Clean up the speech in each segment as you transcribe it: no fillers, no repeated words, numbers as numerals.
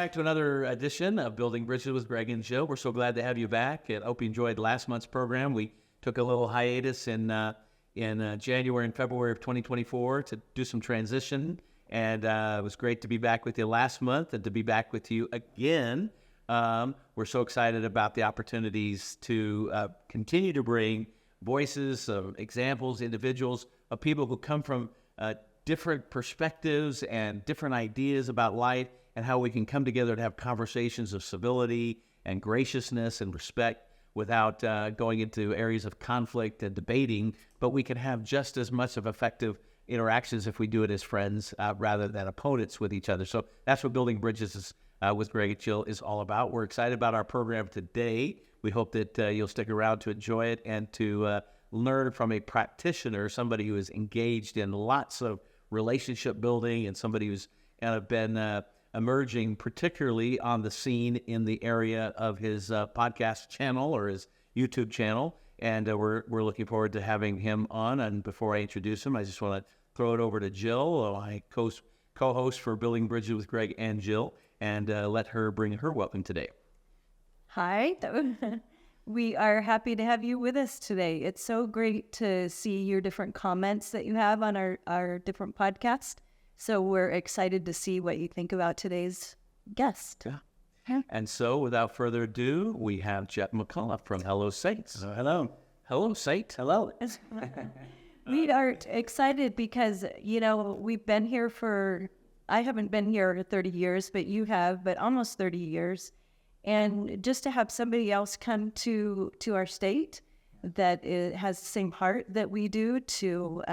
back to another edition of Building Bridges with Greg and Jill. We're so glad to have you back. I hope you enjoyed last month's program. We took a little hiatus in January and February of 2024 to do some transition, and it was great to be back with you last month and to be back with you again. We're so excited about the opportunities to continue to bring voices, examples, individuals of people who come from different perspectives and different ideas about life, and how we can come together to have conversations of civility and graciousness and respect without going into areas of conflict and debating, but we can have just as much of effective interactions if we do it as friends rather than opponents with each other. So that's what Building Bridges is, with Greg and Jill is all about. We're excited about our program today. We hope that you'll stick around to enjoy it and to learn from a practitioner, somebody who is engaged in lots of relationship building and somebody who's kind of been emerging particularly on the scene in the area of his podcast channel or his YouTube channel. And we're looking forward to having him on. And before I introduce him, I just want to throw it over to Jill, my co-host for Building Bridges with Greg and Jill, and let her bring her welcome today. Hi. We are happy to have you with us today. It's so great to see your different comments that you have on our different podcasts. So we're excited to see what you think about today's guest. Yeah. And so without further ado, we have Jeff McCullough from Hello Saints. Hello. Hello, Saint. Hello. We are excited because, we've been here I haven't been here 30 years, but you have, but almost 30 years. And just to have somebody else come to our state that has the same heart that we do to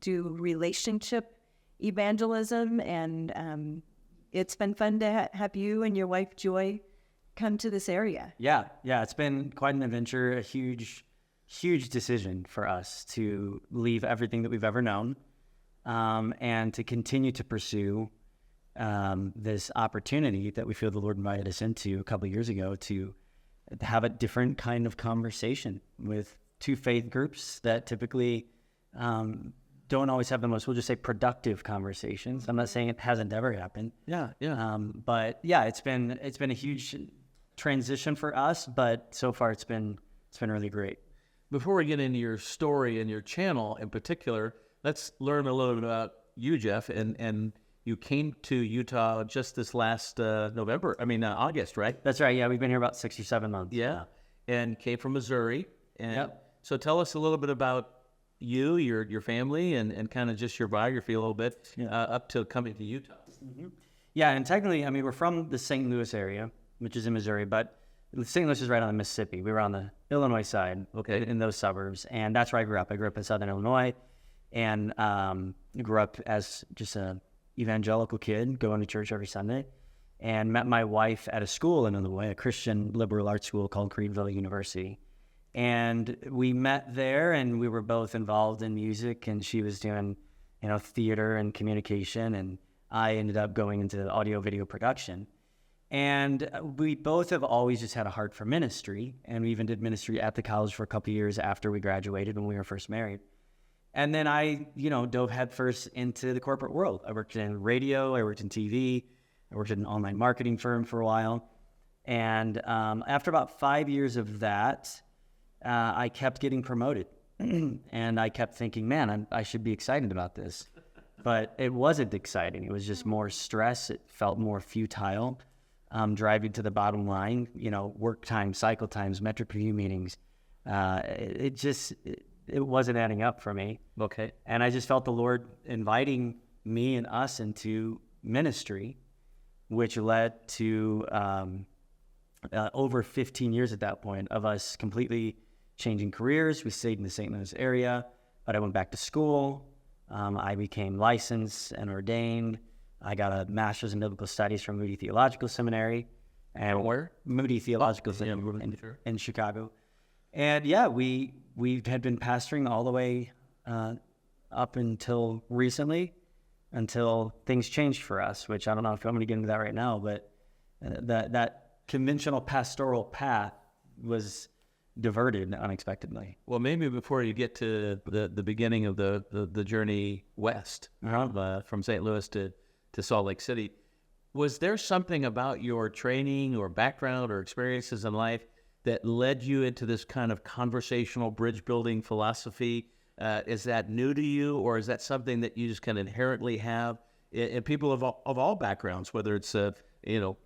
do relationship evangelism, and it's been fun to have you and your wife Joy come to this area. Yeah, it's been quite an adventure, a huge decision for us to leave everything that we've ever known, and to continue to pursue this opportunity that we feel the Lord invited us into a couple of years ago to have a different kind of conversation with two faith groups that typically don't always have the most, we'll just say, productive conversations. I'm not saying it hasn't ever happened. Yeah. But yeah, it's been a huge transition for us, but so far it's been really great. Before we get into your story and your channel in particular, let's learn a little bit about you, Jeff. And you came to Utah just this last August, right? That's right. Yeah, we've been here about 6 or 7 months. Yeah, and came from Missouri. And yep. So tell us a little bit about you, your family, and kind of just your biography a little bit up to coming to Utah. Mm-hmm. Yeah, and technically, we're from the St. Louis area, which is in Missouri, but St. Louis is right on the Mississippi. We were on the Illinois side, okay, in those suburbs, and that's where I grew up. I grew up in Southern Illinois, and grew up as just a evangelical kid, going to church every Sunday, and met my wife at a school in Illinois, a Christian liberal arts school called Greenville University. And we met there, and we were both involved in music, and she was doing, theater and communication, and I ended up going into audio video production. And we both have always just had a heart for ministry, and we even did ministry at the college for a couple of years after we graduated when we were first married. And then I, dove headfirst into the corporate world. I worked in radio, I worked in TV, I worked at an online marketing firm for a while. And after about 5 years of that, I kept getting promoted. And I kept thinking, man, I should be excited about this. But it wasn't exciting. It was just more stress. It felt more futile. Driving to the bottom line, work time, cycle times, metric review meetings. It wasn't adding up for me. Okay. And I just felt the Lord inviting me and us into ministry, which led to over 15 years at that point of us completely changing careers. We stayed in the St. Louis area, but I went back to school. I became licensed and ordained. I got a master's in biblical studies from Moody Theological Seminary. And where? Moody Theological Seminary in Chicago. And yeah, we had been pastoring all the way up until recently, until things changed for us, which I don't know if I'm going to get into that right now, but that conventional pastoral path was diverted unexpectedly. Well, maybe before you get to the beginning of the journey west, from St. Louis to Salt Lake City, Was there something about your training or background or experiences in life that led you into this kind of conversational bridge building philosophy? Is that new to you, or is that something that you just can inherently have in people of all backgrounds, whether it's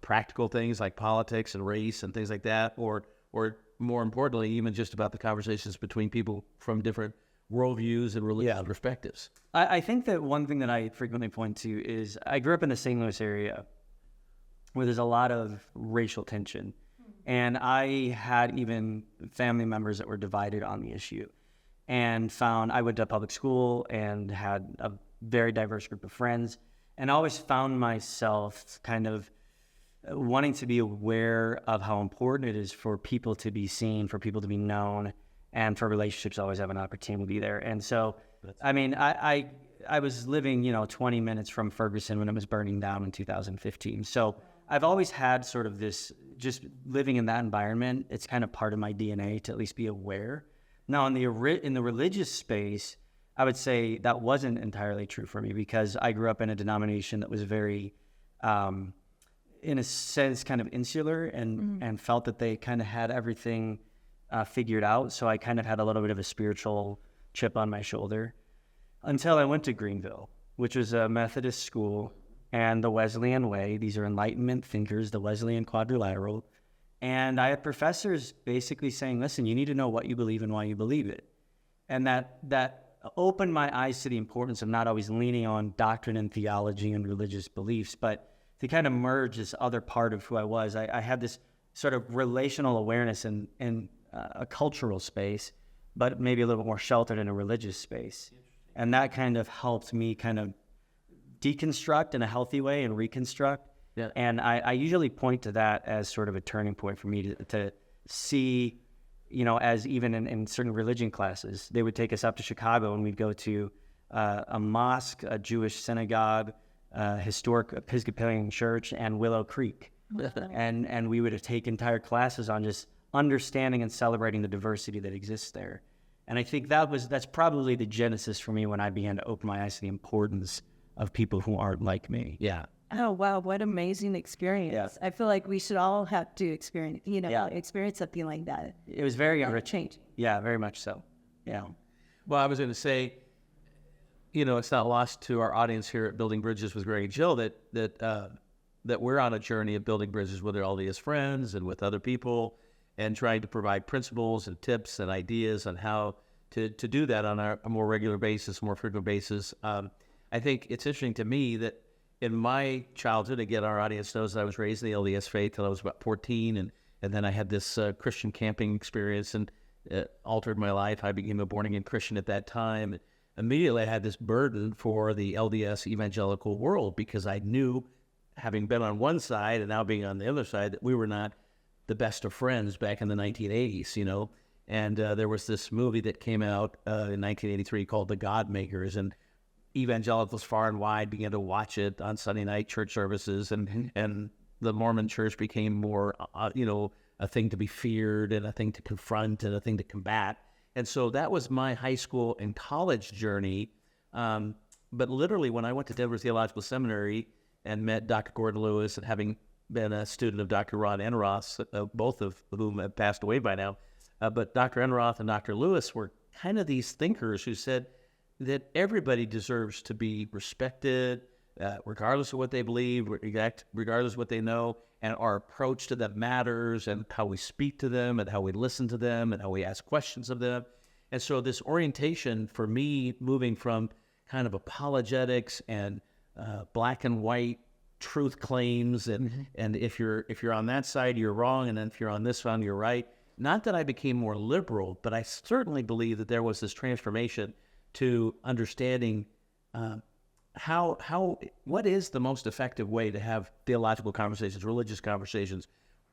practical things like politics and race and things like that, or more importantly, even just about the conversations between people from different worldviews and religious perspectives? I think that one thing that I frequently point to is I grew up in the St. Louis area where there's a lot of racial tension. And I had even family members that were divided on the issue, and I went to public school and had a very diverse group of friends, and I always found myself kind of wanting to be aware of how important it is for people to be seen, for people to be known, and for relationships to always have an opportunity to be there. And so, I mean, I was living, 20 minutes from Ferguson when it was burning down in 2015. So I've always had sort of this, just living in that environment, it's kind of part of my DNA to at least be aware. Now, in the religious space, I would say that wasn't entirely true for me, because I grew up in a denomination that was very, in a sense, kind of insular and felt that they kind of had everything figured out. So I kind of had a little bit of a spiritual chip on my shoulder until I went to Greenville, which was a Methodist school, and the Wesleyan way. These are Enlightenment thinkers, the Wesleyan quadrilateral. And I had professors basically saying, listen, you need to know what you believe and why you believe it. And that opened my eyes to the importance of not always leaning on doctrine and theology and religious beliefs, but to kind of merge this other part of who I was. I had this sort of relational awareness in a cultural space, but maybe a little bit more sheltered in a religious space. And that kind of helped me kind of deconstruct in a healthy way and reconstruct. Yeah. And I usually point to that as sort of a turning point for me to see, as even in certain religion classes, they would take us up to Chicago and we'd go to a mosque, a Jewish synagogue, historic Episcopalian church, and Willow Creek. and we would take entire classes on just understanding and celebrating the diversity that exists there. And I think that's probably the genesis for me when I began to open my eyes to the importance of people who aren't like me. Yeah. Oh, wow. What amazing experience. Yeah. I feel like we should all have to experience, experience something like that. It was very enriching. Yeah, very much so. Yeah. Well, I was going to say, it's not lost to our audience here at Building Bridges with Greg and Jill that we're on a journey of building bridges with our LDS friends and with other people, and trying to provide principles and tips and ideas on how to do that on a more regular basis, more frequent basis. I think it's interesting to me that in my childhood, again, our audience knows that I was raised in the LDS faith till I was about 14, and then I had this Christian camping experience, and it altered my life. I became a born-again Christian at that time. Immediately, I had this burden for the LDS evangelical world, because I knew, having been on one side and now being on the other side, that we were not the best of friends back in the 1980s, And there was this movie that came out in 1983 called The God Makers, and evangelicals far and wide began to watch it on Sunday night church services, and the Mormon church became more, a thing to be feared and a thing to confront and a thing to combat. And so that was my high school and college journey. But literally, when I went to Denver Theological Seminary and met Dr. Gordon Lewis, and having been a student of Dr. Ron Enroth, both of whom have passed away by now, but Dr. Enroth and Dr. Lewis were kind of these thinkers who said that everybody deserves to be respected, regardless of what they believe, regardless of what they know, and our approach to them matters, and how we speak to them, and how we listen to them, and how we ask questions of them. And so this orientation for me, moving from kind of apologetics and black and white truth claims, and if you're on that side, you're wrong, and then if you're on this one, you're right. Not that I became more liberal, but I certainly believe that there was this transformation to understanding what is the most effective way to have theological conversations, religious conversations,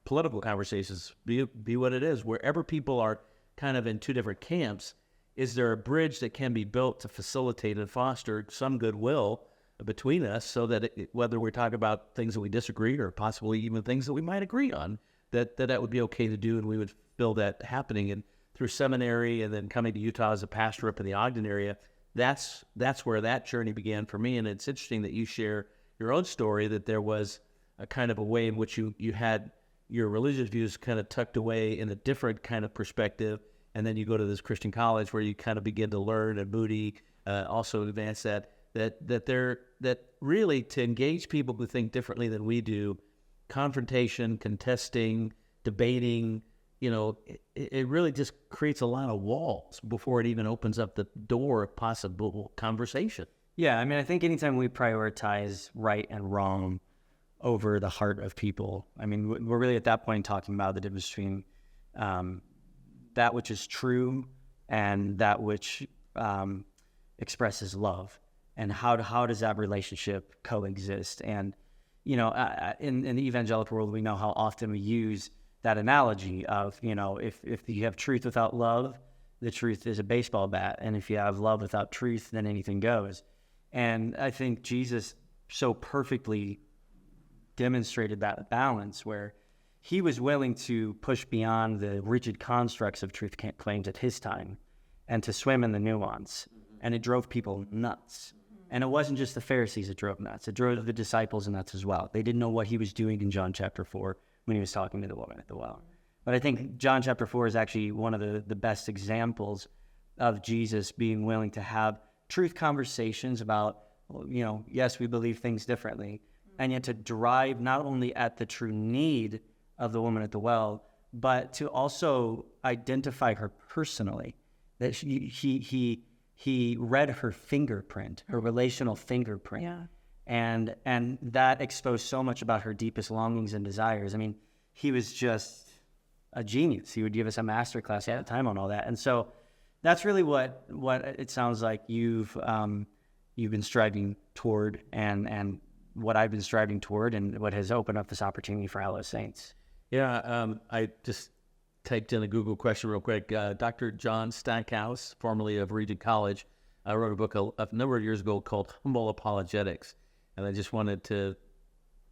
political conversations, be what it is. Wherever people are kind of in two different camps, is there a bridge that can be built to facilitate and foster some goodwill between us, so that whether we're talking about things that we disagree or possibly even things that we might agree on, that would be okay to do, and we would feel that happening. And through seminary and then coming to Utah as a pastor up in the Ogden area, that's where that journey began for me. And it's interesting that you share your own story, that there was a kind of a way in which you had your religious views kind of tucked away in a different kind of perspective, and then you go to this Christian college where you kind of begin to learn, and Moody also advanced that really to engage people who think differently than we do, confrontation, contesting, debating, it really just creates a lot of walls before it even opens up the door of possible conversation. Yeah, I mean, I think anytime we prioritize right and wrong over the heart of people, I mean, we're really at that point talking about the difference between that which is true and that which expresses love, and how does that relationship coexist? And in the evangelical world, we know how often we use that analogy of if you have truth without love, the truth is a baseball bat, and if you have love without truth, then anything goes. And I think Jesus so perfectly demonstrated that balance where he was willing to push beyond the rigid constructs of truth claims at his time and to swim in the nuance. And it drove people nuts. And it wasn't just the Pharisees that drove nuts. It drove the disciples nuts as well. They didn't know what he was doing in John chapter 4 when he was talking to the woman at the well. But I think John chapter 4 is actually one of the best examples of Jesus being willing to have truth conversations about, yes, we believe things differently, and yet to drive not only at the true need of the woman at the well, but to also identify her personally, that he read her fingerprint, her relational fingerprint. Yeah. And that exposed so much about her deepest longings and desires. I mean, he was just a genius. He would give us a master class all the time on all that. And so that's really what it sounds like you've been striving toward, and what I've been striving toward, and what has opened up this opportunity for Hello Saints. Yeah, I just typed in a Google question real quick. Dr. John Stackhouse, formerly of Regent College, wrote a book a number of years ago called Humble Apologetics. And I just wanted to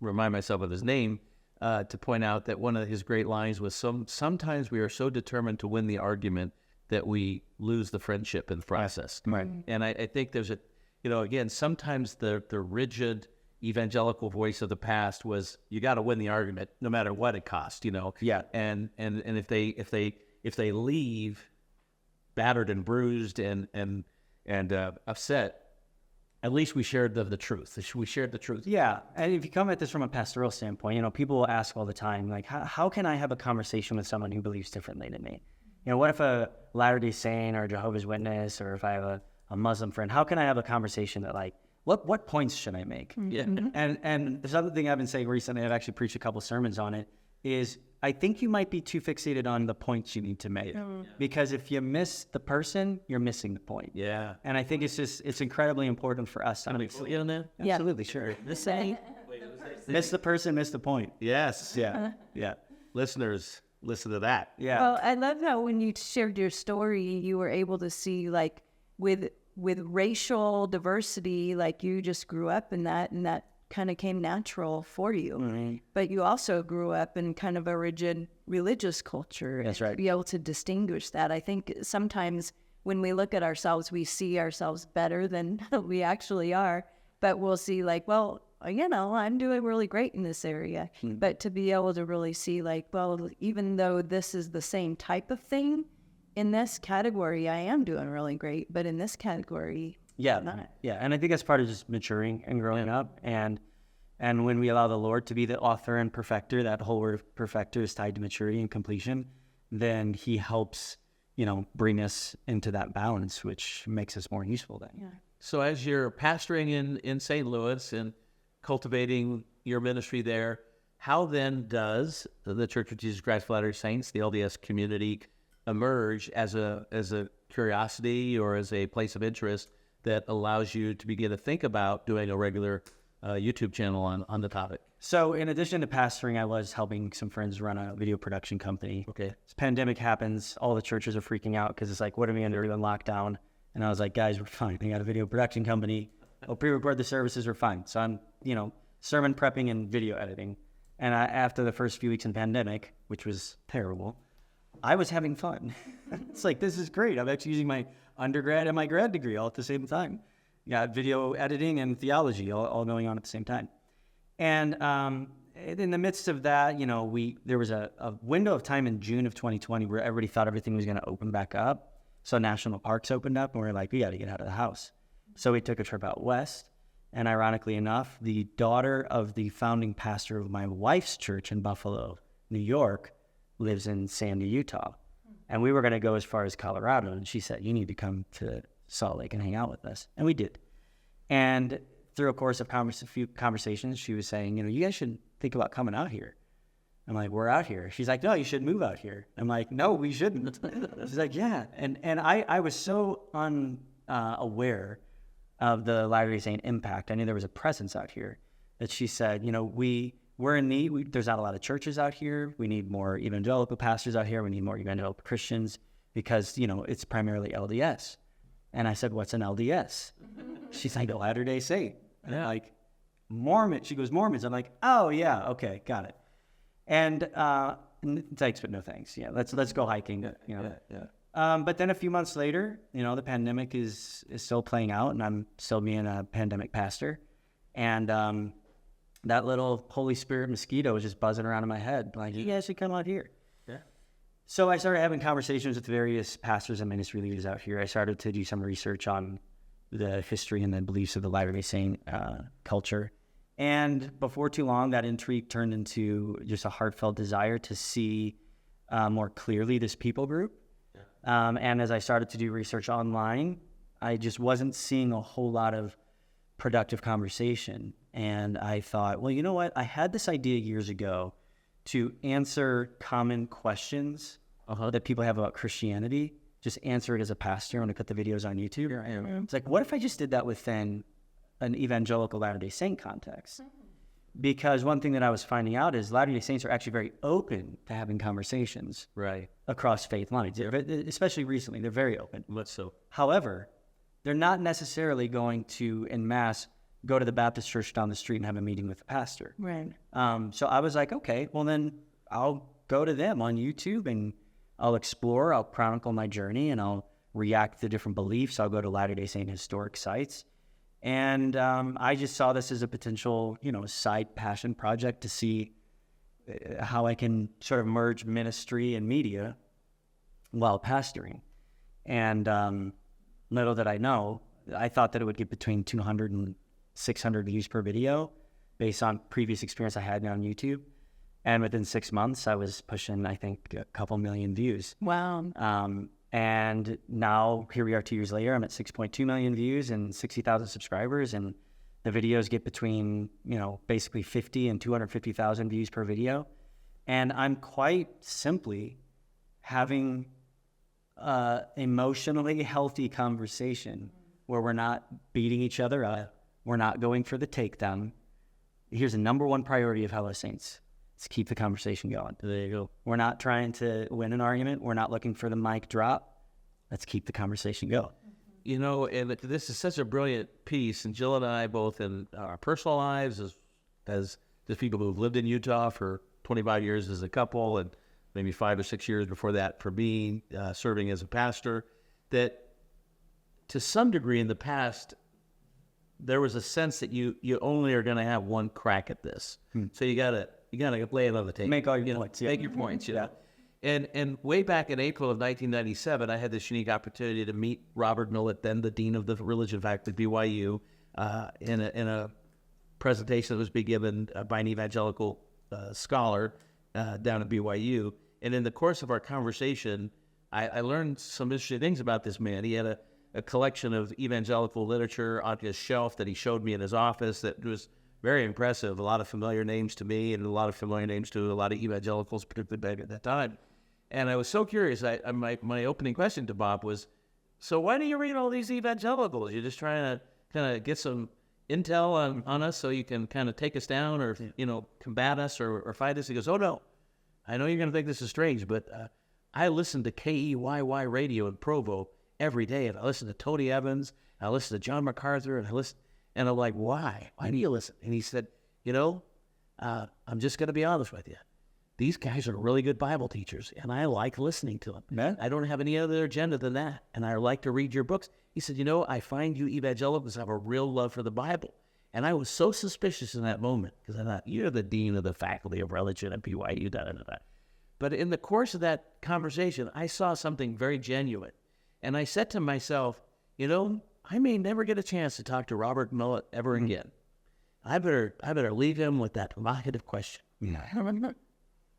remind myself of his name to point out that one of his great lines was, sometimes we are so determined to win the argument that we lose the friendship in the process. Right. And I think there's again, sometimes the rigid evangelical voice of the past was, you got to win the argument no matter what it costs, Yeah. And if they leave battered and bruised and upset, at least we shared the truth. We shared the truth. Yeah, and if you come at this from a pastoral standpoint, people will ask all the time, like, how can I have a conversation with someone who believes differently than me? What if a Latter-day Saint or a Jehovah's Witness, or if I have a Muslim friend, how can I have a conversation that, like, what points should I make? Yeah. And there's other thing I've been saying recently, I've actually preached a couple sermons on it, is I think you might be too fixated on the points you need to make. Because if you miss the person, you're missing the point. Yeah. And I think it's incredibly important for us. Can I be on that? Yeah. Absolutely, sure. Miss Miss the person, miss the point. Yes. Yeah, yeah, Listeners, listen to that. yeah. Well, I love how when you shared your story, you were able to see, like, with racial diversity, like, you just grew up in that, and that kind of came natural for you. Mm-hmm. But you also grew up in kind of a rigid religious culture. That's and right. To be able to distinguish that, I think sometimes when we look at ourselves, we see ourselves better than we actually are. But we'll see, like, well, I'm doing really great in this area. But to be able to really see, like, well, even though this is the same type of thing, in this category, I am doing really great. But in this category, Yeah, I'm not. yeah, and I think that's part of just maturing and growing up, and when we allow the Lord to be the author and perfecter, that whole word perfecter is tied to maturity and completion, then He helps, bring us into that balance, which makes us more useful then. Yeah. So as you're pastoring in St. Louis and cultivating your ministry there, how then does the Church of Jesus Christ of Latter-day Saints, the LDS community, emerge as a curiosity or as a place of interest that allows you to begin to think about doing a regular YouTube channel on the topic? So in addition to pastoring, I was helping some friends run a video production company. Okay. This pandemic happens, all the churches are freaking out because it's like, what are we going to do in lockdown? And I was like, guys, we're fine. We got a video production company. I'll pre-record the services, we're fine. So I'm, sermon prepping and video editing. And after the first few weeks in pandemic, which was terrible, I was having fun. It's like, this is great. I'm actually using my undergrad and my grad degree all at the same time. Yeah, video editing and theology all going on at the same time. And in the midst of that, there was a window of time in June of 2020 where everybody thought everything was going to open back up. So national parks opened up, and we were like, we got to get out of the house. So we took a trip out west. And ironically enough, the daughter of the founding pastor of my wife's church in Buffalo, New York, lives in Sandy, Utah. And we were going to go as far as Colorado. And she said, you need to come to Salt Lake and hang out with us. And we did. And through a course of a few conversations, she was saying, you guys should think about coming out here. I'm like, we're out here. She's like, no, you should move out here. I'm like, no, we shouldn't. She's like, yeah. And I was so unaware of the Latter-day Saint impact. I knew there was a presence out here that she said, we're in need. There's not a lot of churches out here. We need more evangelical pastors out here. We need more evangelical Christians because, it's primarily LDS. And I said, what's an LDS? She's like, a Latter-day Saint. And I'm like, Mormon. She goes, Mormons. I'm like, oh, yeah, okay, got it. And thanks, but no thanks. Yeah, let's go hiking. But then a few months later, the pandemic is still playing out, and I'm still being a pandemic pastor. And that little Holy Spirit mosquito was just buzzing around in my head, like, you guys should come out here. Yeah. So I started having conversations with various pastors and ministry leaders out here. I started to do some research on the history and the beliefs of the Latter-day Saint culture. And before too long, that intrigue turned into just a heartfelt desire to see more clearly this people group. Yeah. And as I started to do research online, I just wasn't seeing a whole lot of productive conversation. And I thought, well, you know what? I had this idea years ago to answer common questions that people have about Christianity. Just answer it as a pastor when I put the videos on YouTube. Here I am. It's like, what if I just did that within an evangelical Latter-day Saint context? Because one thing that I was finding out is Latter-day Saints are actually very open to having conversations across faith lines, especially recently. They're very open. Let's so. However, they're not necessarily going to, en masse, go to the Baptist church down the street and have a meeting with the pastor. Right. So I was like, okay, well then I'll go to them on YouTube and I'll explore, I'll chronicle my journey, and I'll react to different beliefs. I'll go to Latter-day Saint historic sites. And I just saw this as a potential, side passion project to see how I can sort of merge ministry and media while pastoring. And little did I know, I thought that it would get between 200 and 600 views per video based on previous experience I had on YouTube. And within 6 months, I was pushing, I think, a couple million views. Wow. And now, here we are 2 years later, I'm at 6.2 million views and 60,000 subscribers. And the videos get between, basically 50 and 250,000 views per video. And I'm quite simply having emotionally healthy conversation where we're not beating each other up. We're not going for the takedown. Here's the number one priority of Hello Saints. Let's keep the conversation going. There you go. We're not trying to win an argument. We're not looking for the mic drop. Let's keep the conversation going. And this is such a brilliant piece. And Jill and I both in our personal lives as people who've lived in Utah for 25 years as a couple and maybe 5 or 6 years before that for me, serving as a pastor, that to some degree in the past, there was a sense that you only are going to have one crack at this. So you got to lay it on the table. Make all your points. Make your points, And way back in April of 1997, I had this unique opportunity to meet Robert Millett, then the dean of the religion faculty at BYU, in a presentation that was being given by an evangelical scholar down at BYU. And in the course of our conversation, I learned some interesting things about this man. He had a collection of evangelical literature on his shelf that he showed me in his office that was very impressive. A lot of familiar names to me and a lot of familiar names to a lot of evangelicals, particularly back at that time. And I was so curious. My opening question to Bob was, so why do you read all these evangelicals? You're just trying to kind of get some intel on us so you can kind of take us down or, combat us or fight us? He goes, oh, no. I know you're going to think this is strange, but I listen to KEYY radio in Provo every day. And I listen to Tony Evans. I listen to John MacArthur. And I'm like, why? Why do you listen? And he said, I'm just going to be honest with you. These guys are really good Bible teachers, and I like listening to them. Yeah. I don't have any other agenda than that, and I like to read your books. He said, I find you evangelicals have a real love for the Bible. And I was so suspicious in that moment because I thought, you're the dean of the faculty of religion at BYU, da-da-da-da. But in the course of that conversation, I saw something very genuine. And I said to myself, you know, I may never get a chance to talk to Robert Millett ever again. I better leave him with that provocative question.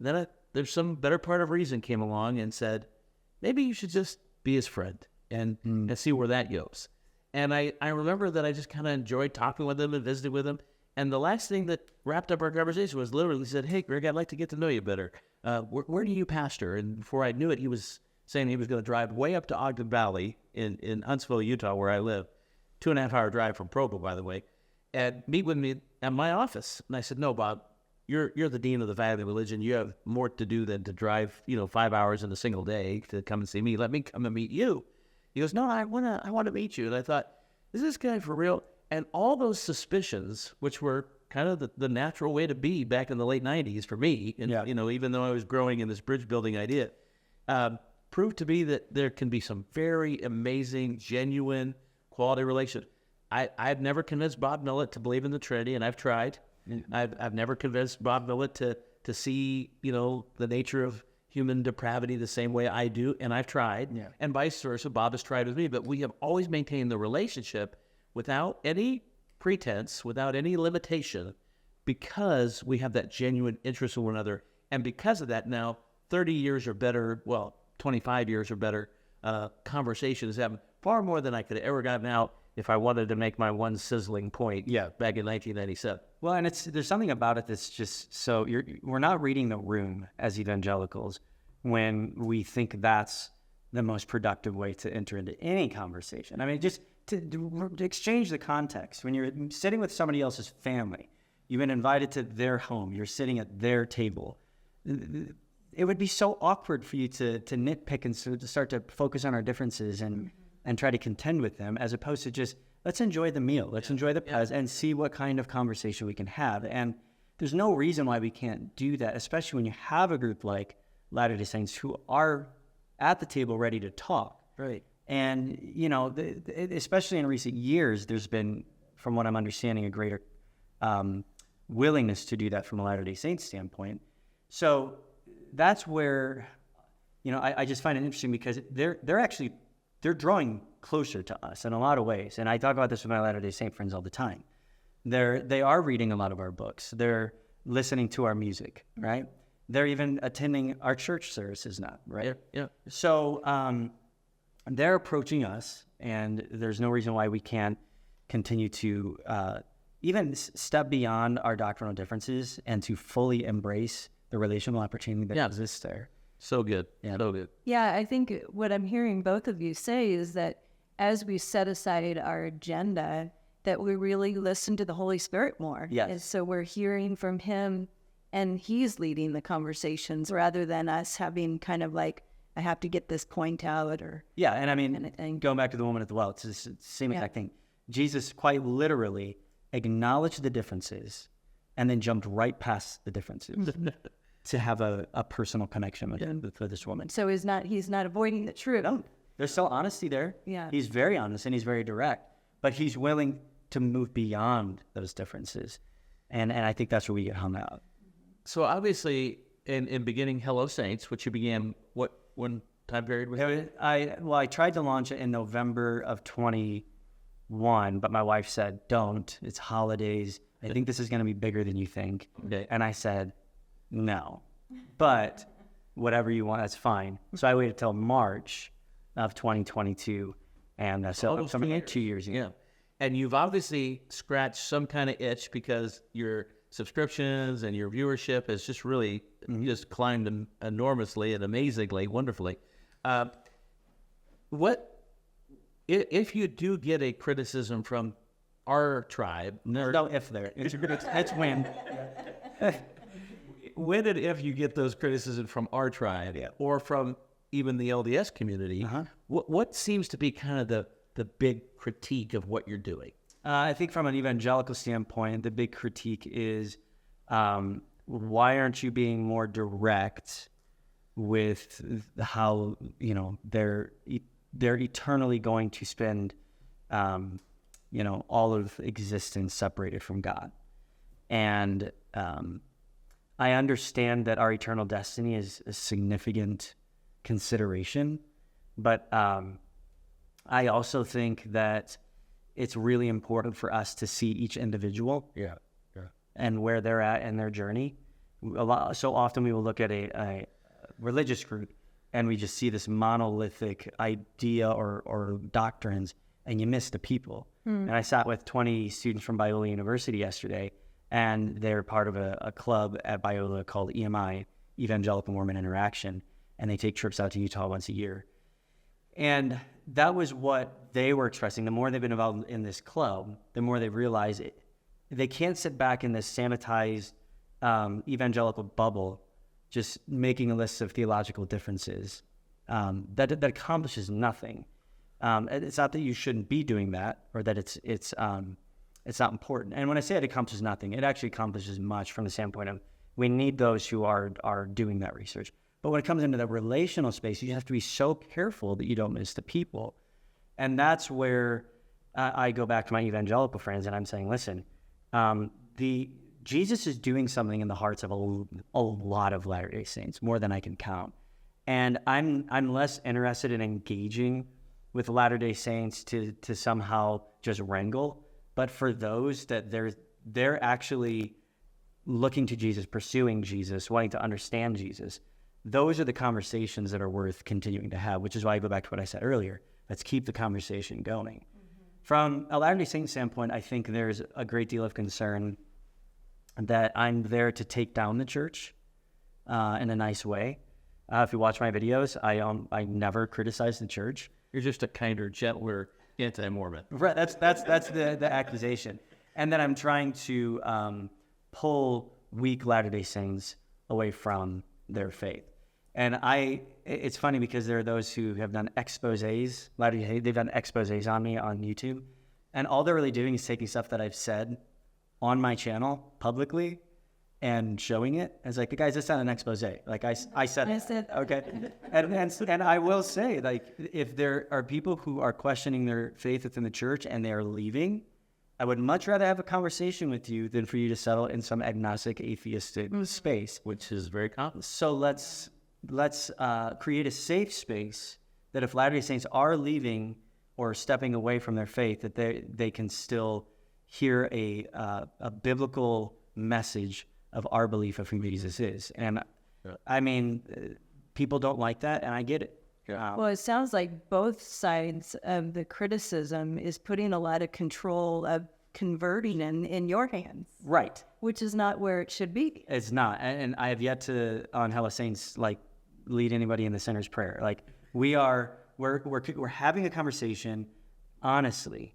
Then there's some better part of reason came along and said, maybe you should just be his friend and see where that goes. And I remember that I just kind of enjoyed talking with him and visiting with him. And the last thing that wrapped up our conversation was literally said, hey, Greg, I'd like to get to know you better. Where do you pastor? And before I knew it, he was saying he was going to drive way up to Ogden Valley in Huntsville, Utah, where I live. 2.5-hour drive from Provo, by the way, and meet with me at my office. And I said, no, Bob, you're the dean of the faculty of religion. You have more to do than to drive, 5 hours in a single day to come and see me. Let me come and meet you. He goes, no, I want to meet you. And I thought, is this guy for real? And all those suspicions, which were kind of the natural way to be back in the late 90s for me, and even though I was growing in this bridge building idea, proved to be that there can be some very amazing, genuine, quality relation. I've never convinced Bob Millett to believe in the Trinity, and I've tried. I've never convinced Bob Millett to see, the nature of human depravity the same way I do, and I've tried. Yeah. And vice versa, Bob has tried with me. But we have always maintained the relationship without any pretense, without any limitation, because we have that genuine interest in one another. And because of that, now 30 years or better, 25 years or better, conversations have far more than I could have ever gotten out if I wanted to make my one sizzling point back in 1997. Well, and there's something about it that's just so we're not reading the room as evangelicals when we think that's the most productive way to enter into any conversation. I mean, just to exchange the context. When you're sitting with somebody else's family, you've been invited to their home, you're sitting at their table. It would be so awkward for you to nitpick and to start to focus on our differences and try to contend with them, as opposed to just, let's enjoy the meal, let's enjoy the pause and see what kind of conversation we can have. And there's no reason why we can't do that, especially when you have a group like Latter-day Saints who are at the table ready to talk. Right. And, especially in recent years, there's been, from what I'm understanding, a greater willingness to do that from a Latter-day Saints standpoint. So that's where, I just find it interesting because they're drawing closer to us in a lot of ways. And I talk about this with my Latter-day Saint friends all the time. They are reading a lot of our books. They're listening to our music, right? They're even attending our church services now, right? Yeah. So they're approaching us, and there's no reason why we can't continue to even step beyond our doctrinal differences and to fully embrace the relational opportunity that exists there. So good. Yeah. So good. Yeah, I think what I'm hearing both of you say is that as we set aside our agenda, that we really listen to the Holy Spirit more. Yes. And so we're hearing from him, and he's leading the conversations rather than us having kind of like, I have to get this point out or... Yeah, and I mean, anything. Going back to the woman at the well, it's the same exact thing. Jesus quite literally acknowledged the differences and then jumped right past the differences to have a personal connection with this woman. So he's not avoiding the truth. No, there's still honesty there. Yeah. He's very honest and he's very direct, but he's willing to move beyond those differences. And I think that's where we get hung out. So obviously, in beginning Hello Saints, which you began, when time period was it? I tried to launch it in November of 21, but my wife said, don't. It's holidays. I think this is going to be bigger than you think. Okay. And I said, no. But whatever you want, that's fine. So I waited till March of 2022. And so something 2 years ago. Yeah. And you've obviously scratched some kind of itch because your subscriptions and your viewership has just really just climbed enormously and amazingly, wonderfully. What if you do get a criticism from our tribe? No if there. It's when. When and if you get those criticisms from our tribe or from even the LDS community, what seems to be kind of the big critique of what you're doing? I think from an evangelical standpoint, the big critique is why aren't you being more direct with how they're eternally going to spend all of existence separated from God. And I understand that our eternal destiny is a significant consideration, but I also think that it's really important for us to see each individual and where they're at in their journey. So often we will look at a religious group and we just see this monolithic idea or doctrines, and you miss the people. And I sat with 20 students from Biola University yesterday, and they're part of a club at Biola called EMI, Evangelical Mormon Interaction, and they take trips out to Utah once a year. And that was what they were expressing. The more they've been involved in this club, the more they realize they can't sit back in this sanitized evangelical bubble just making a list of theological differences. That accomplishes nothing. It's not that you shouldn't be doing that, or that it's not important. And when I say it accomplishes nothing, it actually accomplishes much from the standpoint of we need those who are doing that research. But when it comes into the relational space, you have to be so careful that you don't miss the people. And that's where I go back to my evangelical friends and I'm saying, listen, Jesus is doing something in the hearts of a lot of Latter-day Saints, more than I can count. And I'm less interested in engaging with Latter-day Saints to somehow just wrangle, but for those that they're actually looking to Jesus, pursuing Jesus, wanting to understand Jesus, those are the conversations that are worth continuing to have, which is why I go back to what I said earlier. Let's keep the conversation going. From a Latter-day Saint standpoint, I think there's a great deal of concern that I'm there to take down the church in a nice way. If you watch my videos, I never criticize the church. You're just a kinder, gentler anti-Mormon. Right, that's the accusation. And then I'm trying to pull weak Latter-day Saints away from their faith. And it's funny because there are those who have done exposés, they've done exposés on me on YouTube. And all they're really doing is taking stuff that I've said on my channel publicly and showing it as like, guys, that's not an expose. Like I said it. Okay. And I will say, like, if there are people who are questioning their faith within the church and they are leaving, I would much rather have a conversation with you than for you to settle in some agnostic, atheistic space. Which is very common. So let's create a safe space that if Latter-day Saints are leaving or stepping away from their faith, that they can still hear a biblical message of our belief of who Jesus is. And I mean, people don't like that, and I get it. Well, it sounds like both sides of the criticism is putting a lot of control of converting in your hands. Right. Which is not where it should be. It's not. And I have yet to, on Hella Saints, like, lead anybody in the sinner's prayer. Like, we're having a conversation honestly,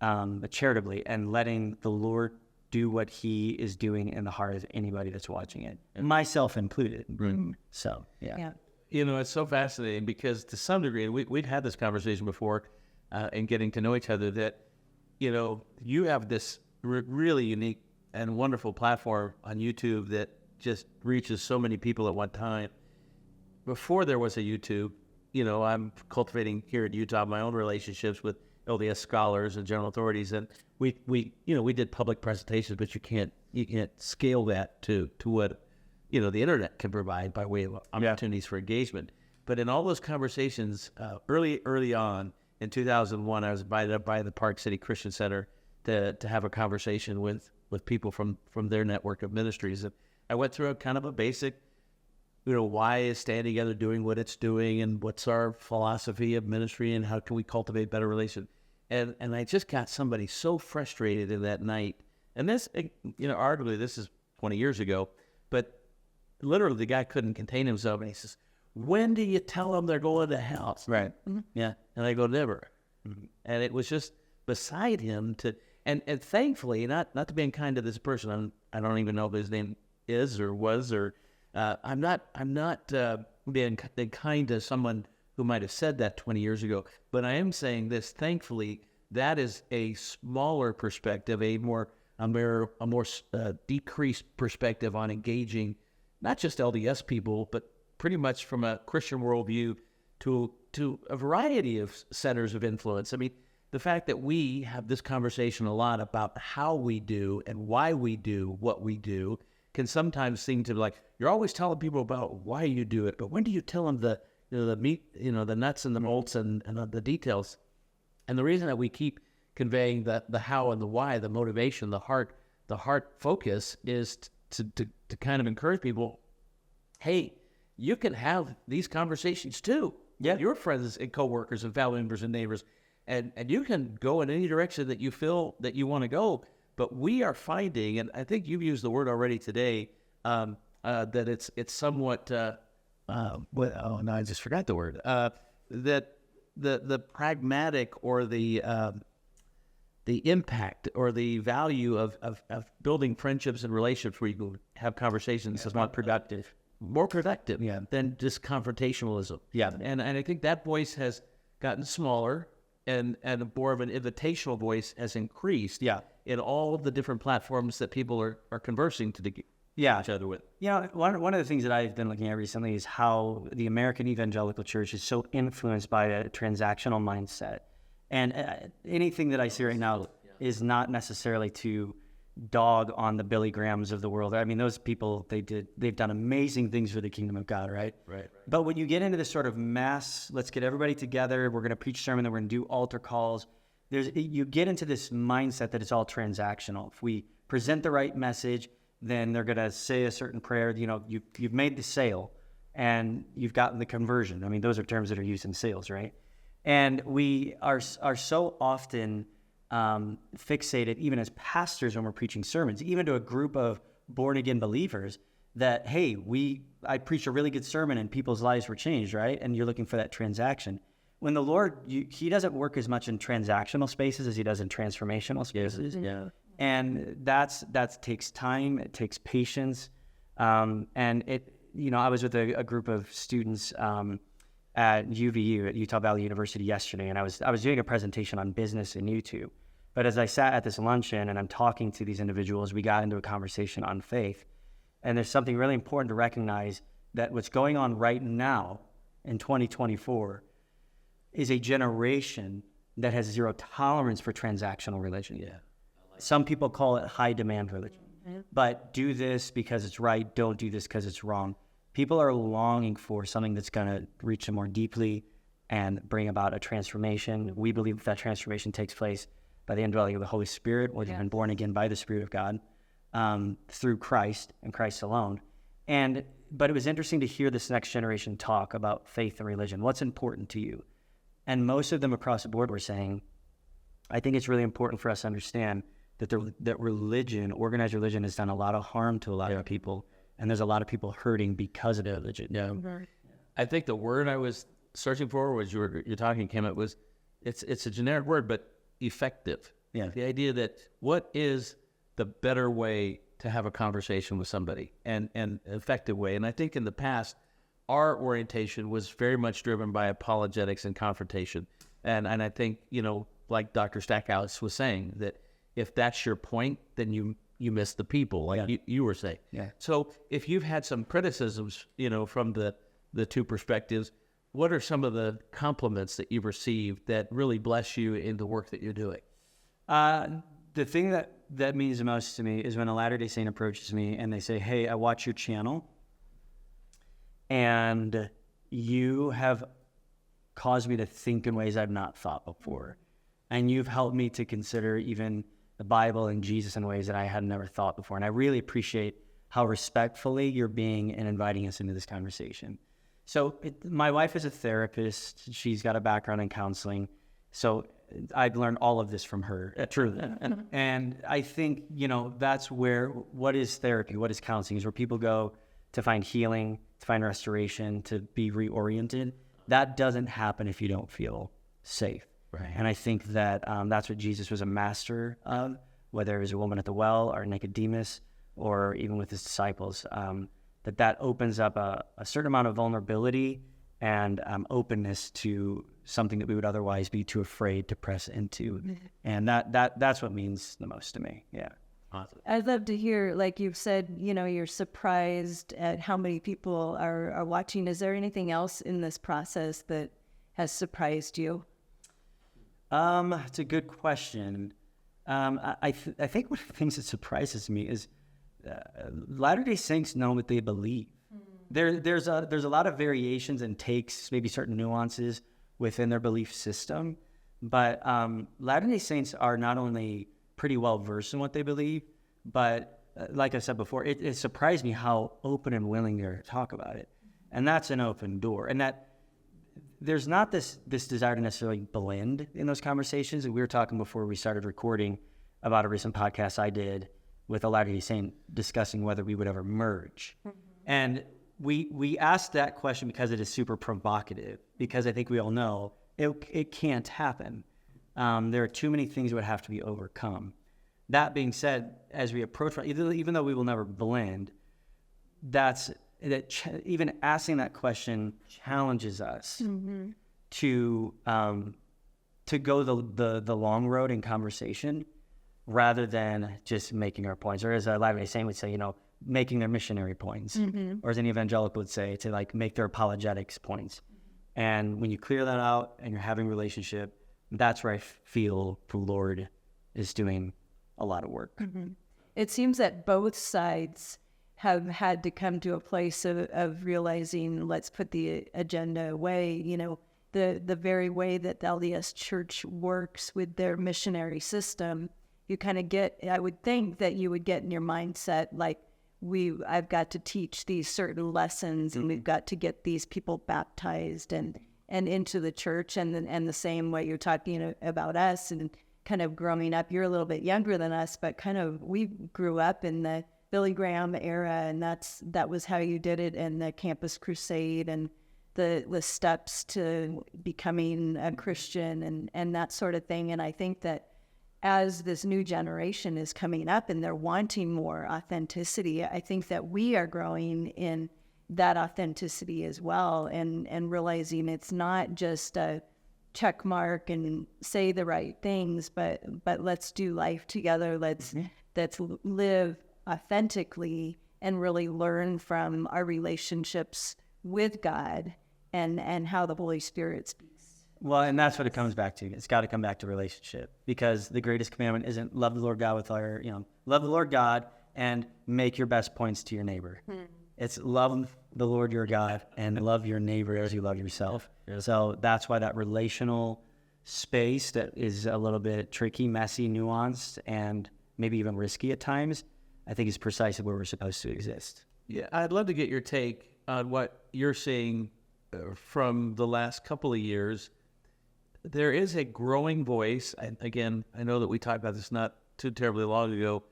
but charitably, and letting the Lord do what he is doing in the heart of anybody that's watching it, myself included. Right. So, yeah. You know, it's so fascinating because to some degree, we'd had this conversation before in getting to know each other that, you know, you have this really unique and wonderful platform on YouTube that just reaches so many people at one time. Before there was a YouTube, you know, I'm cultivating here at Utah my own relationships with LDS scholars and general authorities, and we did public presentations, but you can't scale that to what, you know, the internet can provide by way of opportunities for engagement. But in all those conversations, early on in 2001, I was invited up by the Park City Christian Center to have a conversation with people from their network of ministries. And I went through a kind of a basic, you know, why is Stand Together doing what it's doing, and what's our philosophy of ministry, and how can we cultivate better relations? And I just got somebody so frustrated in that night. And this, you know, arguably this is 20 years ago, but literally the guy couldn't contain himself, and he says, "When do you tell them they're going to hell?" Right. Mm-hmm. Yeah. And I go, "Never." Mm-hmm. And it was just beside him to, and thankfully, not to be unkind to this person. I don't even know if his name is or was, or I'm not being kind to someone who might have said that 20 years ago, but I am saying this. Thankfully, that is a smaller perspective, a more decreased perspective on engaging not just LDS people, but pretty much from a Christian worldview to a variety of centers of influence. I mean, the fact that we have this conversation a lot about how we do and why we do what we do can sometimes seem to be like, you're always telling people about why you do it, but when do you tell them the meat, the nuts and the bolts and the details? And the reason that we keep conveying the how and the why, the motivation, the heart focus is to kind of encourage people, hey, you can have these conversations too. Yeah. With your friends and coworkers and family members and neighbors, and you can go in any direction that you feel that you want to go. But we are finding, and I think you've used the word already today, that it's somewhat. I just forgot the word. That the pragmatic or the impact or the value of building friendships and relationships where you can have conversations is more productive than just confrontationalism. Yeah. And I think that voice has gotten smaller and more of an invitational voice has increased in all of the different platforms that people are conversing to each other with. One of the things that I've been looking at recently is how the American Evangelical Church is so influenced by a transactional mindset. And anything that I see right now is not necessarily to dog on the Billy Grahams of the world. I mean, those people, they've done amazing things for the kingdom of God, right? Right. But when you get into this sort of mass, let's get everybody together, we're going to preach sermon, then we're going to do altar calls, you get into this mindset that it's all transactional. If we present the right message, then they're going to say a certain prayer. You've made the sale and you've gotten the conversion. I mean, those are terms that are used in sales, right? And we are so often fixated, even as pastors when we're preaching sermons, even to a group of born-again believers, that, hey, I preached a really good sermon and people's lives were changed, right? And you're looking for that transaction. When the Lord, he doesn't work as much in transactional spaces as he does in transformational spaces. Yeah. And that takes time, it takes patience. And I was with a group of students at UVU, at Utah Valley University yesterday, and I was doing a presentation on business and YouTube. But as I sat at this luncheon and I'm talking to these individuals, we got into a conversation on faith. And there's something really important to recognize, that what's going on right now in 2024 is a generation that has zero tolerance for transactional religion. Yeah. Some people call it high demand religion. But do this because it's right, don't do this because it's wrong. People are longing for something that's going to reach them more deeply and bring about a transformation. We believe that transformation takes place by the indwelling of the Holy Spirit, or they've been born again by the Spirit of God through Christ and Christ alone. But it was interesting to hear this next generation talk about faith and religion. What's important to you? And most of them across the board were saying, I think it's really important for us to understand that religion, organized religion, has done a lot of harm to a lot of people. And there's a lot of people hurting because of religion. Yeah. I think the word I was searching for was you're talking, Kim, it's a generic word, but effective. Yeah. The idea that what is the better way to have a conversation with somebody and an effective way. And I think in the past, our orientation was very much driven by apologetics and confrontation. And I think, like Dr. Stackhouse was saying, that if that's your point, then you miss the people, like you were saying. Yeah. So if you've had some criticisms, from the two perspectives, what are some of the compliments that you've received that really bless you in the work that you're doing? The thing that means the most to me is when a Latter-day Saint approaches me and they say, hey, I watch your channel and you have caused me to think in ways I've not thought before. And you've helped me to consider even the Bible and Jesus in ways that I had never thought before. And I really appreciate how respectfully you're being and inviting us into this conversation. So my wife is a therapist. She's got a background in counseling. So I've learned all of this from her. True. And I think, that's what is therapy? What is counseling? Is where people go to find healing, to find restoration, to be reoriented. That doesn't happen if you don't feel safe. Right. And I think that that's what Jesus was a master of, whether it was a woman at the well or Nicodemus or even with his disciples, that opens up a certain amount of vulnerability and openness to something that we would otherwise be too afraid to press into. And that's what means the most to me. Yeah. Awesome. I'd love to hear, like you've said, you're surprised at how many people are watching. Is there anything else in this process that has surprised you? It's a good question. I think one of the things that surprises me is Latter-day Saints know what they believe. There's a lot of variations and takes, maybe certain nuances within their belief system, but Latter-day Saints are not only pretty well versed in what they believe, but like I said before, it surprised me how open and willing they are to talk about it, and that's an open door, and that there's not this desire to necessarily blend in those conversations. We were talking before we started recording about a recent podcast I did with a Latter-day Saint discussing whether we would ever merge. And we asked that question because it is super provocative, because I think we all know it can't happen. There are too many things that would have to be overcome. That being said, as we approach, even though we will never blend, even asking that question challenges us to go the long road in conversation rather than just making our points, or as a Latter-day Saint would say, making their missionary points, or as an evangelical would say, to like make their apologetics points. And when you clear that out and you're having a relationship, that's where I feel the Lord is doing a lot of work. It seems that both sides have had to come to a place of realizing, let's put the agenda away. The very way that the LDS Church works with their missionary system, you kind of I would think that you would get in your mindset, like, I've got to teach these certain lessons, and we've got to get these people baptized and into the church, and the same way you're talking about us and kind of growing up. You're a little bit younger than us, but kind of we grew up in the Billy Graham era, and that was how you did it, and the Campus Crusade and the steps to becoming a Christian and that sort of thing. And I think that as this new generation is coming up and they're wanting more authenticity, I think that we are growing in that authenticity as well, and realizing it's not just a check mark and say the right things, but let's do life together. Let's live authentically and really learn from our relationships with God and how the Holy Spirit speaks. Well, and that's what it comes back to. It's got to come back to relationship, because the greatest commandment isn't love the Lord God with love the Lord God and make your best points to your neighbor. It's love the Lord your God and love your neighbor as you love yourself. So that's why that relational space that is a little bit tricky, messy, nuanced, and maybe even risky at times, I think is precisely where we're supposed to exist. Yeah, I'd love to get your take on what you're seeing from the last couple of years. There is a growing voice. Again, I know that we talked about this not too terribly long ago.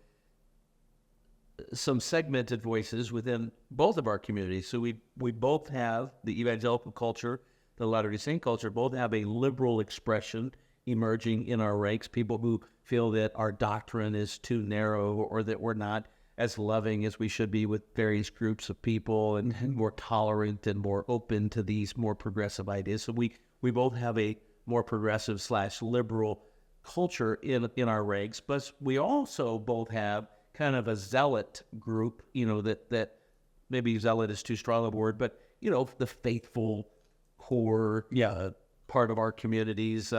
Some segmented voices within both of our communities. So we both have the evangelical culture, the Latter-day Saint culture, both have a liberal expression emerging in our ranks. People who feel that our doctrine is too narrow, or that we're not as loving as we should be with various groups of people, and more tolerant and more open to these more progressive ideas. So we both have a more progressive / liberal culture in our ranks, but we also both have kind of a zealot group, that maybe zealot is too strong a word, but the faithful core part of our communities,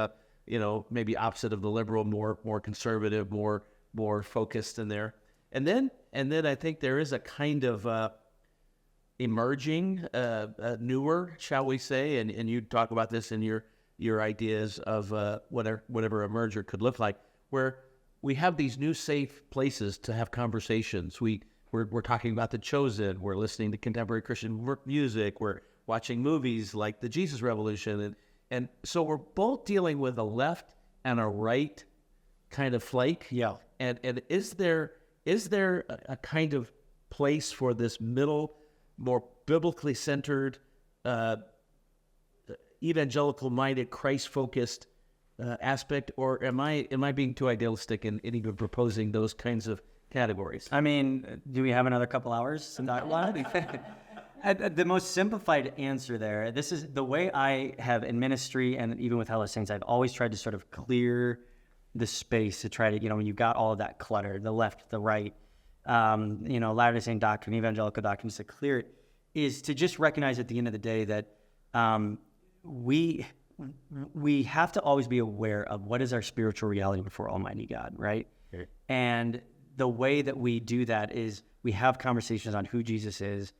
maybe opposite of the liberal, more conservative, more focused in there. And then I think there is a kind of emerging, newer, shall we say, and you talk about this in your ideas of whatever a merger could look like, where we have these new safe places to have conversations. We're talking about The Chosen. We're listening to contemporary Christian music. We're watching movies like The Jesus Revolution. And so we're both dealing with a left and a right kind of flake. Yeah. And is there a kind of place for this middle, more biblically centered, evangelical-minded, Christ-focused aspect, or am I being too idealistic in even proposing those kinds of categories? I mean, do we have another couple hours to talk about it? The most simplified answer there, this is the way I have in ministry, and even with Hello Saints, I've always tried to sort of clear the space to try to, when you've got all of that clutter, the left, the right, Latter-day Saint doctrine, evangelical doctrine, to clear it, is to just recognize at the end of the day that we we have to always be aware of what is our spiritual reality before Almighty God, right? Okay. And the way that we do that is we have conversations on who Jesus is,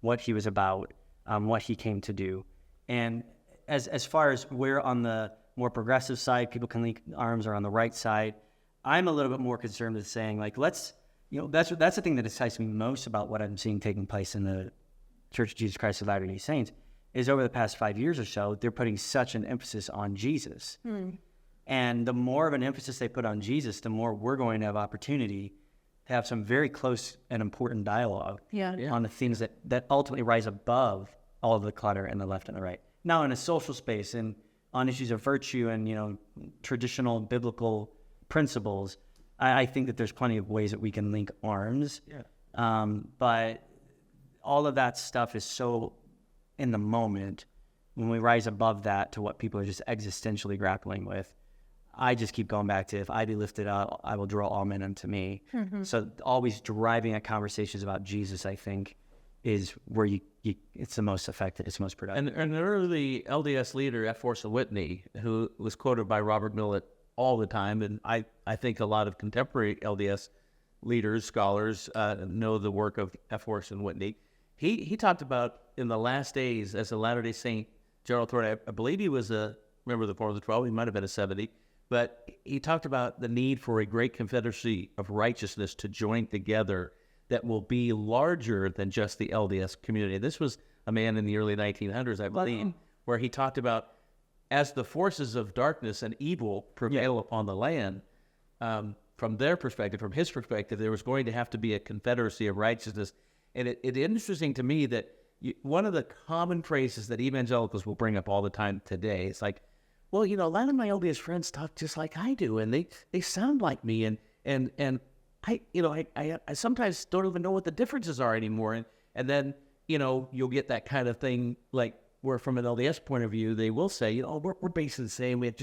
what he was about, what he came to do. And as far as we're on the more progressive side, people can link arms, or on the right side, I'm a little bit more concerned with saying, like, that's the thing that excites me most about what I'm seeing taking place in the Church of Jesus Christ of Latter-day Saints is over the past 5 years or so, they're putting such an emphasis on Jesus. And the more of an emphasis they put on Jesus, the more we're going to have opportunity to have some very close and important dialogue on the things that ultimately rise above all of the clutter and the left and the right. Now, in a social space and on issues of virtue and, traditional biblical principles, I think that there's plenty of ways that we can link arms. But all of that stuff is so in the moment. When we rise above that to what people are just existentially grappling with, I just keep going back to, if I be lifted up, I will draw all men unto me. So always driving at conversations about Jesus, I think, is where it's the most effective, it's most productive. And an early LDS leader, F. Orson Whitney, who was quoted by Robert Millett all the time, and I think a lot of contemporary LDS leaders, scholars, know the work of F. Orson Whitney. He talked about in the last days as a Latter-day Saint general authority. I believe he was a member of the Fourth of the 12. He might have been a 70. But he talked about the need for a great confederacy of righteousness to join together that will be larger than just the LDS community. This was a man in the early 1900s, I believe, where he talked about, as the forces of darkness and evil prevail upon the land, from their perspective, from his perspective, there was going to have to be a confederacy of righteousness. And it's interesting to me that one of the common phrases that evangelicals will bring up all the time today is like, well, a lot of my LDS friends talk just like I do, and they sound like me, and I sometimes don't even know what the differences are anymore, and then you'll get that kind of thing, like where from an LDS point of view they will say, we're basically the same. We have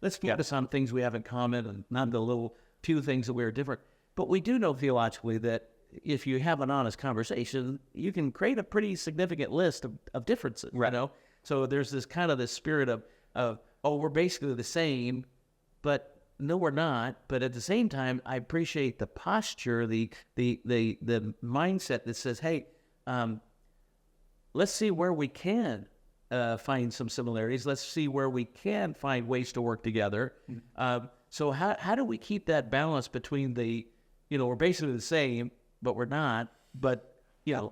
let's focus on things we have in common and not the little few things that we're different. But we do know theologically that if you have an honest conversation, you can create a pretty significant list of differences. Right. So there's this kind of this spirit of we're basically the same, but no, we're not. But at the same time, I appreciate the posture, the mindset that says, hey, let's see where we can find some similarities. Let's see where we can find ways to work together. So how do we keep that balance between we're basically the same, but we're not. But,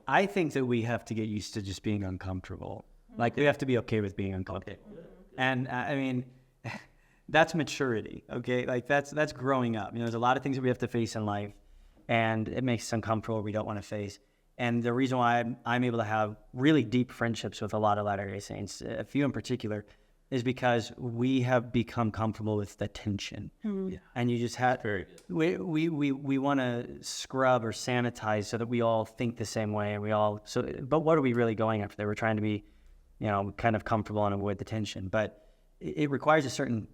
I think that we have to get used to just being uncomfortable. Like, we have to be okay with being uncomfortable. Okay. And I mean, that's maturity, okay? Like, that's growing up. There's a lot of things that we have to face in life, and it makes us uncomfortable, we don't want to face. And the reason why I'm able to have really deep friendships with a lot of Latter-day Saints, a few in particular, is because we have become comfortable with the tension. And you just have, we want to scrub or sanitize so that we all think the same way, and but what are we really going after there? We're trying to be, kind of comfortable and avoid the tension, but it requires a certain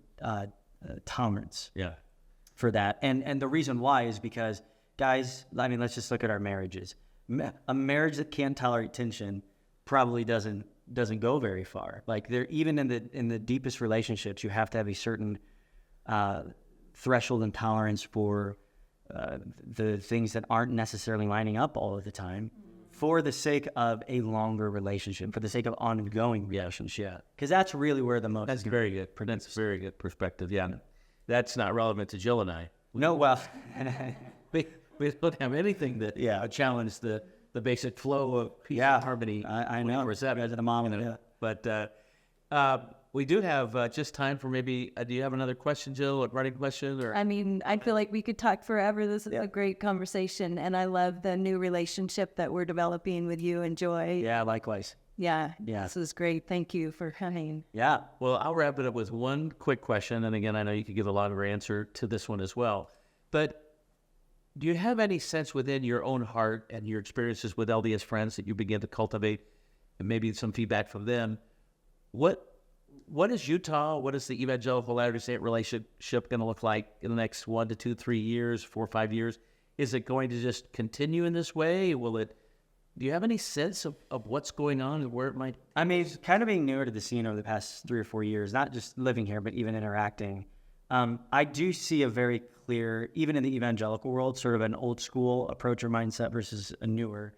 tolerance for that. And the reason why is because, guys, I mean, let's just look at our marriages. A marriage that can't tolerate tension probably doesn't go very far. Like, even in the deepest relationships, you have to have a certain threshold and tolerance for the things that aren't necessarily lining up all of the time, for the sake of a longer relationship, for the sake of ongoing relationship. Because that's really where the most... That's very good. That's very good perspective. Yeah. That's not relevant to Jill and I. No, well... we don't have anything that challenge the basic flow of peace and harmony. I know. The mom and it. But we do have just time for maybe, do you have another question, Jill, a writing question? Or I mean, I feel like we could talk forever. This is a great conversation, and I love the new relationship that we're developing with you and Joy. Yeah, likewise. Yeah. This is great. Thank you for coming. Yeah. Well, I'll wrap it up with one quick question, and again, I know you could give a longer answer to this one as well. But do you have any sense within your own heart and your experiences with LDS friends that you begin to cultivate, and maybe some feedback from them? What is Utah? What is the Evangelical Latter-day Saint relationship going to look like in the next 1 to 2, 3 years, 4 or 5 years? Is it going to just continue in this way? Will it Do you have any sense of what's going on and where it might? I mean, kind of being newer to the scene over the past 3 or 4 years, not just living here, but even interacting, I do see a very clear, even in the evangelical world, sort of an old school approach or mindset versus a newer.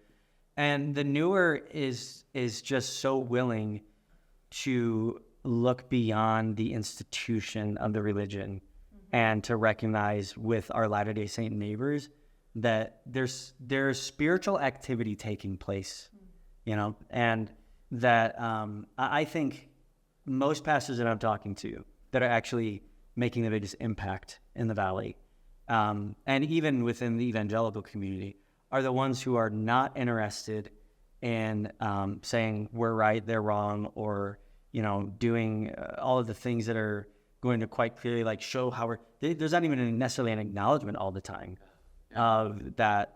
And the newer is just so willing to look beyond the institution of the religion and to recognize with our Latter-day Saint neighbors that there's spiritual activity taking place, and that I think most pastors that I'm talking to that are actually making the biggest impact in the Valley, and even within the evangelical community, are the ones who are not interested in saying we're right, they're wrong, or doing all of the things that are going to quite clearly like show how there's not even necessarily an acknowledgement all the time of that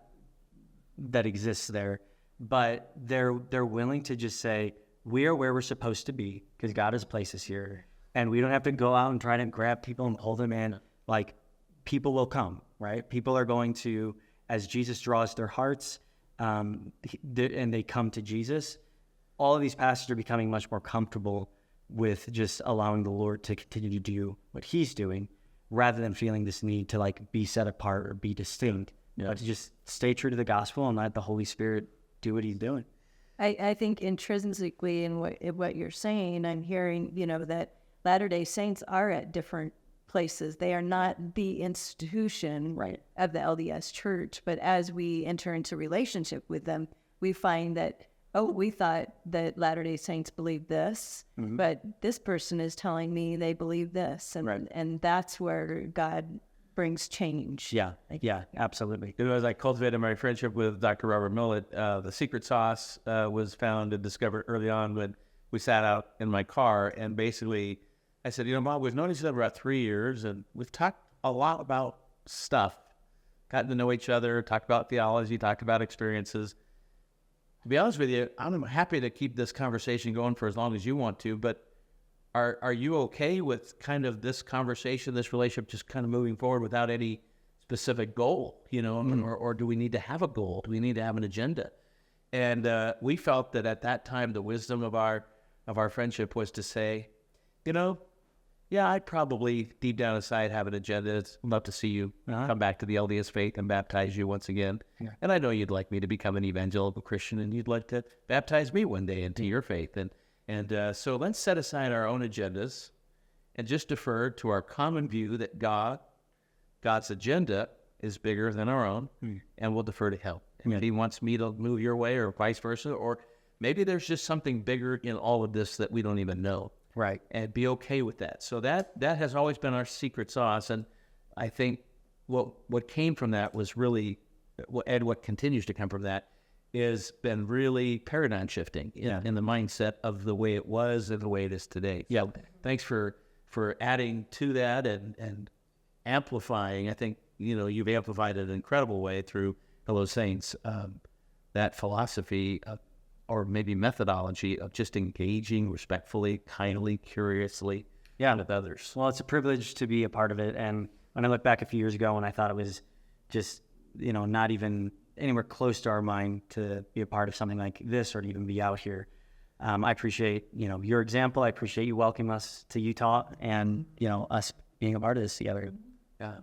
exists there, but they're willing to just say we are where we're supposed to be because God has placed us here, and we don't have to go out and try to grab people and pull them in. Like, people will come, right? People are going to, as Jesus draws their hearts, and they come to Jesus. All of these pastors are becoming much more comfortable with just allowing the Lord to continue to do what He's doing, rather than feeling this need to like be set apart or be distinct, but to just stay true to the gospel and let the Holy Spirit do what He's doing. I think intrinsically in what you're saying, I'm hearing, that Latter-day Saints are at different places. They are not the institution of the LDS Church, but as we enter into relationship with them, we find that, we thought that Latter-day Saints believe this, but this person is telling me they believe this. And that's where God brings change. Yeah, absolutely. As I cultivated my friendship with Dr. Robert Millett, the secret sauce was found and discovered early on when we sat out in my car. And basically, I said, Bob, we've known each other about 3 years, and we've talked a lot about stuff, gotten to know each other, talked about theology, talked about experiences. To be honest with you, I'm happy to keep this conversation going for as long as you want to, but are you okay with kind of this conversation, this relationship just kind of moving forward without any specific goal, or do we need to have a goal? Do we need to have an agenda? And we felt that at that time, the wisdom of our friendship was to say, I'd probably deep down inside have an agenda. I'd love to see you come back to the LDS faith and baptize you once again. Yeah. And I know you'd like me to become an evangelical Christian, and you'd like to baptize me one day into your faith. And so let's set aside our own agendas and just defer to our common view that God's agenda is bigger than our own, and we'll defer to Him. And if He wants me to move your way or vice versa, or maybe there's just something bigger in all of this that we don't even know. Right. And be okay with that. So that has always been our secret sauce. And I think what came from that was really, and what continues to come from that, is been really paradigm shifting in the mindset of the way it was and the way it is today. Yeah. So thanks for adding to that and amplifying. I think, you've amplified it in an incredible way through Hello Saints, that philosophy or maybe methodology of just engaging respectfully, kindly, curiously with others. Well, it's a privilege to be a part of it. And when I look back a few years ago when I thought it was just, not even anywhere close to our mind to be a part of something like this or to even be out here, I appreciate, your example. I appreciate you welcoming us to Utah and, us being a part of this together. Yeah.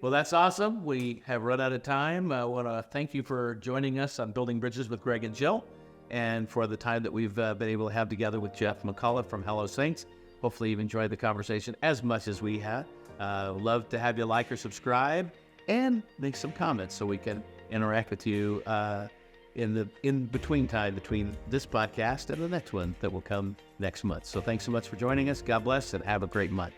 Well, that's awesome. We have run out of time. I want to thank you for joining us on Building Bridges with Greg and Jill, and for the time that we've been able to have together with Jeff McCullough from Hello Saints. Hopefully you've enjoyed the conversation as much as we have. Love to have you like or subscribe and make some comments so we can interact with you in between time between this podcast and the next one that will come next month. So thanks so much for joining us. God bless and have a great month.